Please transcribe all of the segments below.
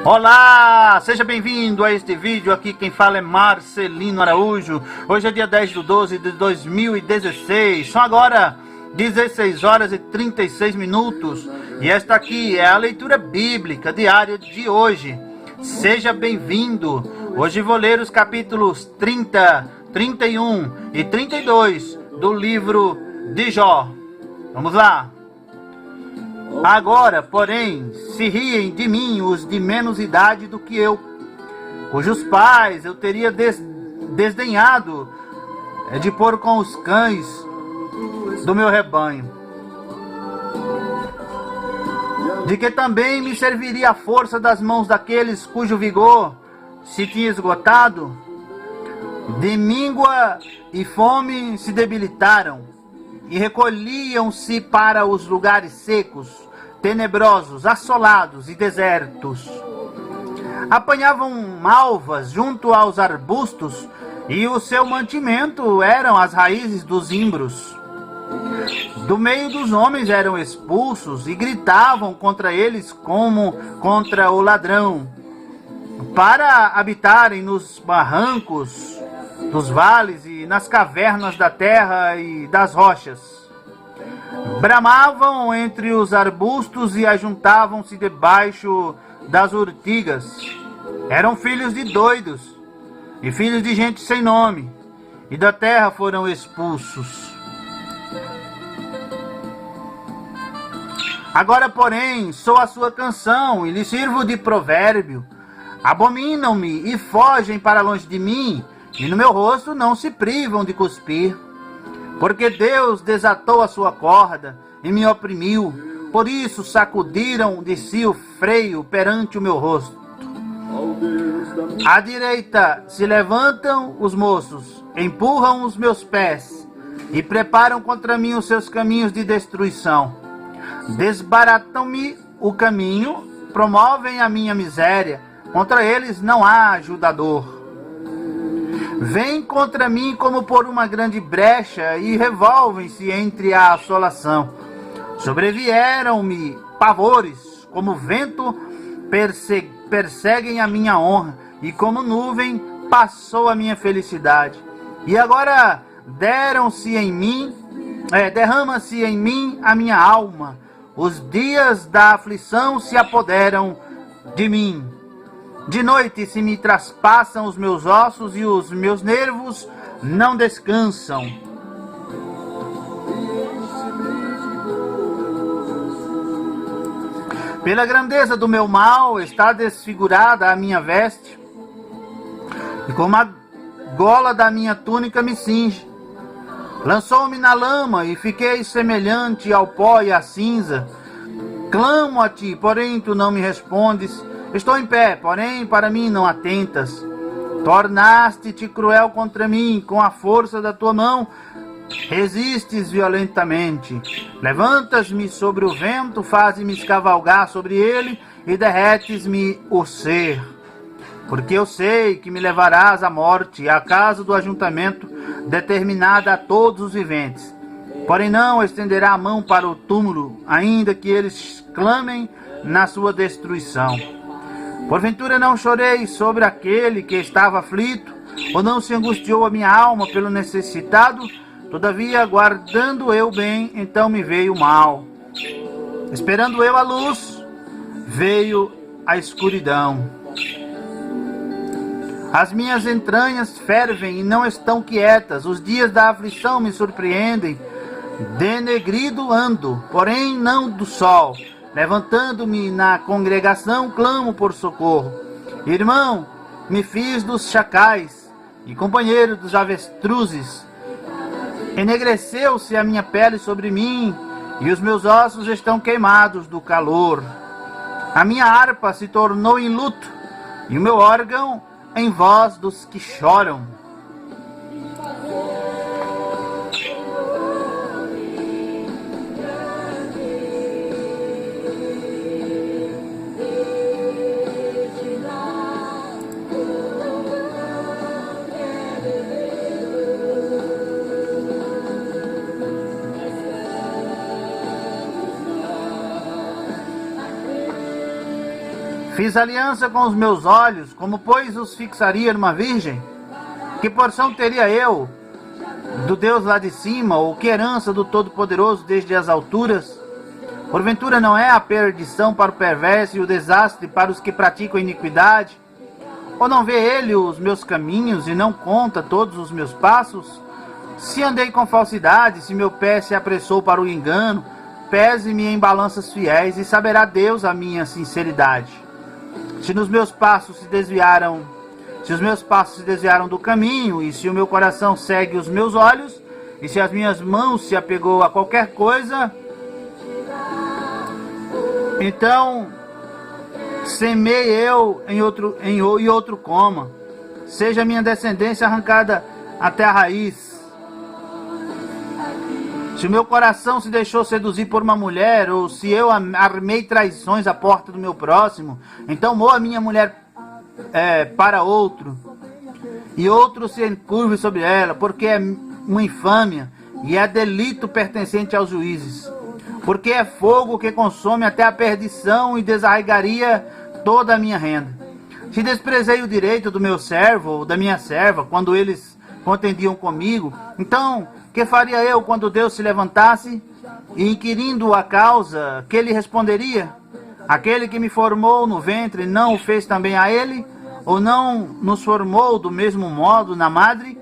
Olá, seja bem-vindo a este vídeo. Aqui quem fala é Marcelino Araújo. Hoje é dia 10 de 12 de 2016. São agora 16 horas e 36 minutos. E esta aqui é a leitura bíblica diária de hoje. Seja bem-vindo. Hoje vou ler os capítulos 30, 31 e 32 do livro de Jó. Vamos lá. Agora, porém, se riem de mim os de menos idade do que eu, cujos pais eu teria desdenhado de pôr com os cães do meu rebanho. De que também me serviria a força das mãos daqueles cujo vigor se tinha esgotado? De míngua e fome se debilitaram e recolhiam-se para os lugares secos, tenebrosos, assolados e desertos. Apanhavam malvas junto aos arbustos, e o seu mantimento eram as raízes dos imbros. Do meio dos homens eram expulsos, e gritavam contra eles como contra o ladrão, para habitarem nos barrancos dos vales e nas cavernas da terra e das rochas. Bramavam entre os arbustos e ajuntavam-se debaixo das urtigas. Eram filhos de doidos e filhos de gente sem nome, e da terra foram expulsos. Agora, porém, sou a sua canção e lhe sirvo de provérbio. Abominam-me e fogem para longe de mim, e no meu rosto não se privam de cuspir. Porque Deus desatou a sua corda e me oprimiu, por isso sacudiram de si o freio perante o meu rosto. À direita se levantam os moços, empurram os meus pés e preparam contra mim os seus caminhos de destruição. Desbaratam-me o caminho, promovem a minha miséria, contra eles não há ajudador. Vêm contra mim como por uma grande brecha e revolvem-se entre a assolação. Sobrevieram-me pavores, como vento perseguem a minha honra, e como nuvem passou a minha felicidade. E agora derrama-se em mim a minha alma. Os dias da aflição se apoderam de mim. De noite se me traspassam os meus ossos e os meus nervos não descansam. Pela grandeza do meu mal está desfigurada a minha veste, e como a gola da minha túnica me cinge. Lançou-me na lama e fiquei semelhante ao pó e à cinza. Clamo a ti, porém tu não me respondes. Estou em pé, porém para mim não atentas. Tornaste-te cruel contra mim, com a força da tua mão resistes violentamente. Levantas-me sobre o vento, fazes-me cavalgar sobre ele e derretes-me o ser. Porque eu sei que me levarás à morte, à casa do ajuntamento, determinada a todos os viventes. Porém não estenderá a mão para o túmulo, ainda que eles clamem na sua destruição. Porventura não chorei sobre aquele que estava aflito, ou não se angustiou a minha alma pelo necessitado? Todavia, guardando eu bem, então me veio o mal. Esperando eu a luz, veio a escuridão. As minhas entranhas fervem e não estão quietas, os dias da aflição me surpreendem. Denegrido ando, porém não do sol. Levantando-me na congregação, clamo por socorro. Irmão, me fiz dos chacais e companheiro dos avestruzes. Enegreceu-se a minha pele sobre mim, e os meus ossos estão queimados do calor. A minha harpa se tornou em luto, e o meu órgão em voz dos que choram. Fiz aliança com os meus olhos, como pois os fixaria numa virgem? Que porção teria eu do Deus lá de cima, ou que herança do Todo-Poderoso desde as alturas? Porventura não é a perdição para o perverso e o desastre para os que praticam iniquidade? Ou não vê ele os meus caminhos e não conta todos os meus passos? Se andei com falsidade, se meu pé se apressou para o engano, pese-me em balanças fiéis e saberá Deus a minha sinceridade. Se os meus passos se desviaram do caminho, e se o meu coração segue os meus olhos, e se as minhas mãos se apegou a qualquer coisa, então semei eu e outro coma, seja a minha descendência arrancada até a raiz. Se o meu coração se deixou seduzir por uma mulher, ou se eu armei traições à porta do meu próximo, então moa a minha mulher para outro, e outro se encurve sobre ela, porque é uma infâmia, e é delito pertencente aos juízes. Porque é fogo que consome até a perdição, e desarraigaria toda a minha renda. Se desprezei o direito do meu servo ou da minha serva, quando eles contendiam comigo, então que faria eu quando Deus se levantasse, e inquirindo a causa, que lhe responderia? Aquele que me formou no ventre não o fez também a ele? Ou não nos formou do mesmo modo na madre?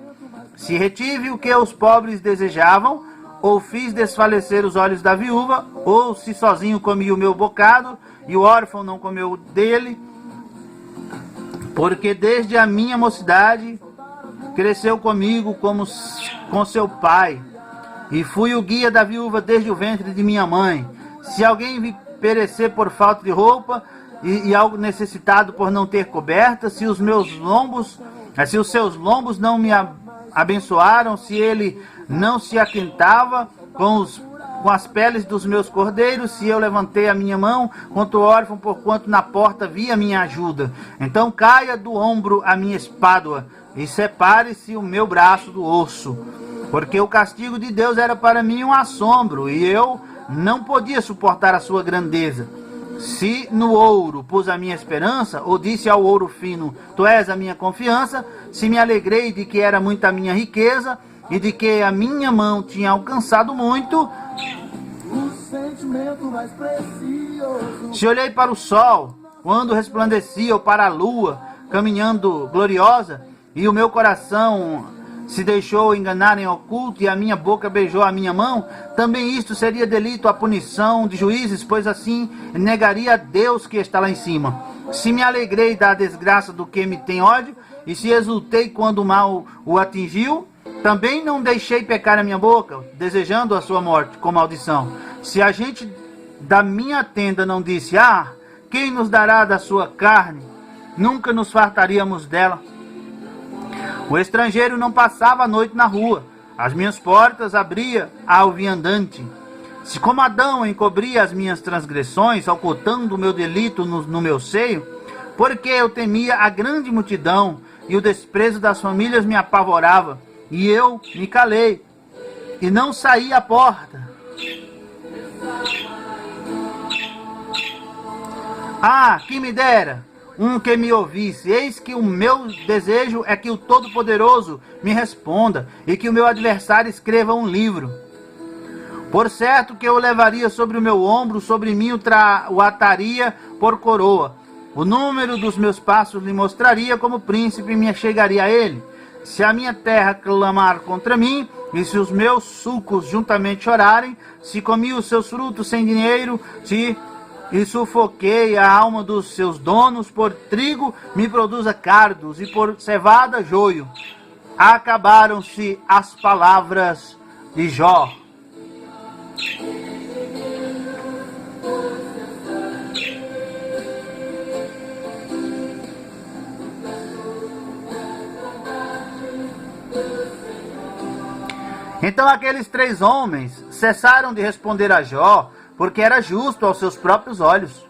Se retive o que os pobres desejavam, ou fiz desfalecer os olhos da viúva, ou se sozinho comi o meu bocado, e o órfão não comeu dele, porque desde a minha mocidade cresceu comigo como com seu pai, e fui o guia da viúva desde o ventre de minha mãe. Se alguém vi perecer por falta de roupa, e algo necessitado por não ter coberta, se os seus lombos não me abençoaram, se ele não se aquentava com as peles dos meus cordeiros, se eu levantei a minha mão contra o órfão, porquanto na porta vi a minha ajuda, então caia do ombro a minha espádua, e separe-se o meu braço do osso, porque o castigo de Deus era para mim um assombro, e eu não podia suportar a sua grandeza. Se no ouro pus a minha esperança, ou disse ao ouro fino, tu és a minha confiança, se me alegrei de que era muita a minha riqueza, e de que a minha mão tinha alcançado muito, se olhei para o sol, quando resplandecia, ou para a lua, caminhando gloriosa, e o meu coração se deixou enganar em oculto, e a minha boca beijou a minha mão, também isto seria delito à punição de juízes, pois assim negaria a Deus que está lá em cima. Se me alegrei da desgraça do que me tem ódio, e se exultei quando o mal o atingiu, também não deixei pecar a minha boca, desejando a sua morte com maldição. Se a gente da minha tenda não disse, quem nos dará da sua carne? Nunca nos fartaríamos dela. O estrangeiro não passava a noite na rua, as minhas portas abria ao viandante. Se como Adão encobria as minhas transgressões, ocultando o meu delito no meu seio, porque eu temia a grande multidão, e o desprezo das famílias me apavorava, e eu me calei, e não saí à porta. Que me dera que me ouvisse. Eis que o meu desejo é que o Todo-Poderoso me responda, e que o meu adversário escreva um livro. Por certo que eu levaria sobre o meu ombro, sobre mim o ataria por coroa. O número dos meus passos lhe mostraria, como príncipe me achegaria a ele. Se a minha terra clamar contra mim, e se os meus sucos juntamente chorarem, se comi os seus frutos sem dinheiro, e sufoquei a alma dos seus donos, por trigo me produza cardos, e por cevada joio. Acabaram-se as palavras de Jó. Então aqueles 3 homens cessaram de responder a Jó, porque era justo aos seus próprios olhos.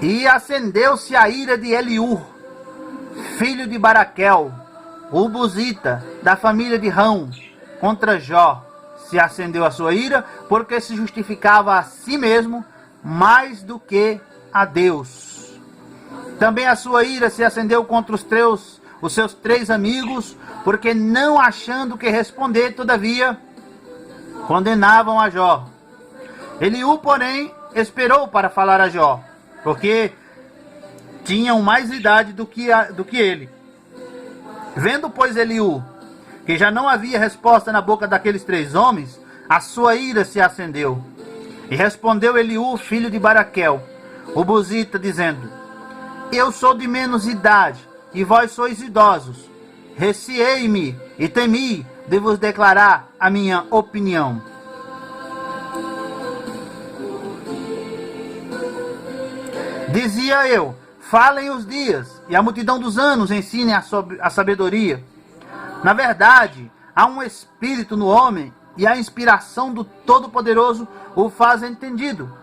E acendeu-se a ira de Eliú, filho de Baraquel, o Buzita, da família de Rão, contra Jó. Se acendeu a sua ira, porque se justificava a si mesmo mais do que a Deus. Também a sua ira se acendeu contra os seus 3 amigos, porque não achando o que responder, todavia, condenavam a Jó. Eliú, porém, esperou para falar a Jó, porque tinham mais idade do que ele. Vendo, pois, Eliú, que já não havia resposta na boca daqueles 3 homens, a sua ira se acendeu. E respondeu Eliú, filho de Baraquel, o buzita, dizendo: eu sou de menos idade, e vós sois idosos. Receei-me e temi de vos declarar a minha opinião. Dizia eu: falem os dias, e a multidão dos anos ensinem a sabedoria. Na verdade, há um espírito no homem, e a inspiração do Todo-Poderoso o faz entendido.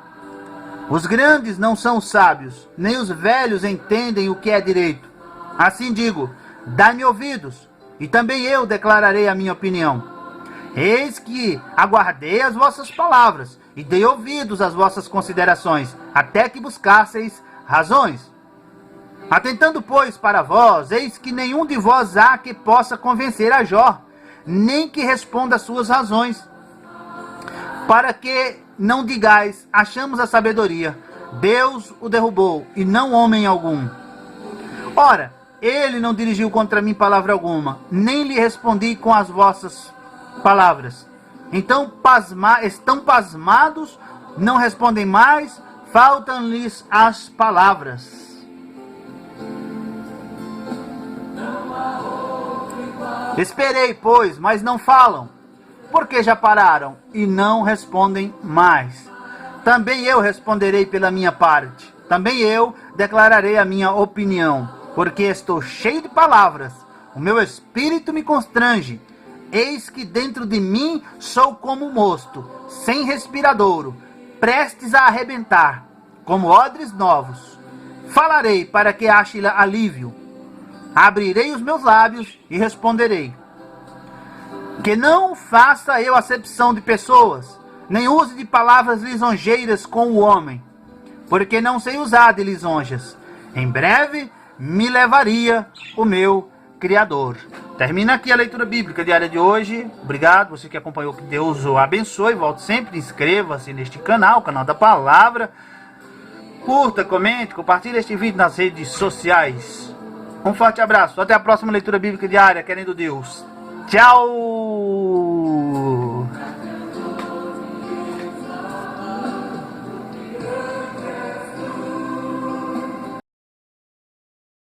Os grandes não são sábios, nem os velhos entendem o que é direito. Assim digo: dai-me ouvidos, e também eu declararei a minha opinião. Eis que aguardei as vossas palavras, e dei ouvidos às vossas considerações, até que buscasseis razões. Atentando, pois, para vós, eis que nenhum de vós há que possa convencer a Jó, nem que responda às suas razões. Para que não digais: achamos a sabedoria, Deus o derrubou, e não homem algum. Ora, ele não dirigiu contra mim palavra alguma, nem lhe respondi com as vossas palavras. Então estão pasmados, não respondem mais, faltam-lhes as palavras. Esperei, pois, mas não falam, porque já pararam e não respondem mais. Também eu responderei pela minha parte, também eu declararei a minha opinião, porque estou cheio de palavras, o meu espírito me constrange. Eis que dentro de mim sou como mosto, sem respiradouro, prestes a arrebentar, como odres novos. Falarei para que ache alívio. Abrirei os meus lábios e responderei. Que não faça eu acepção de pessoas, nem use de palavras lisonjeiras com o homem, porque não sei usar de lisonjas. Em breve me levaria o meu Criador. Termina aqui a leitura bíblica diária de hoje. Obrigado, você que acompanhou, que Deus o abençoe. Volte sempre, inscreva-se neste canal, canal da Palavra. Curta, comente, compartilhe este vídeo nas redes sociais. Um forte abraço, até a próxima leitura bíblica diária, querendo Deus. Tchau!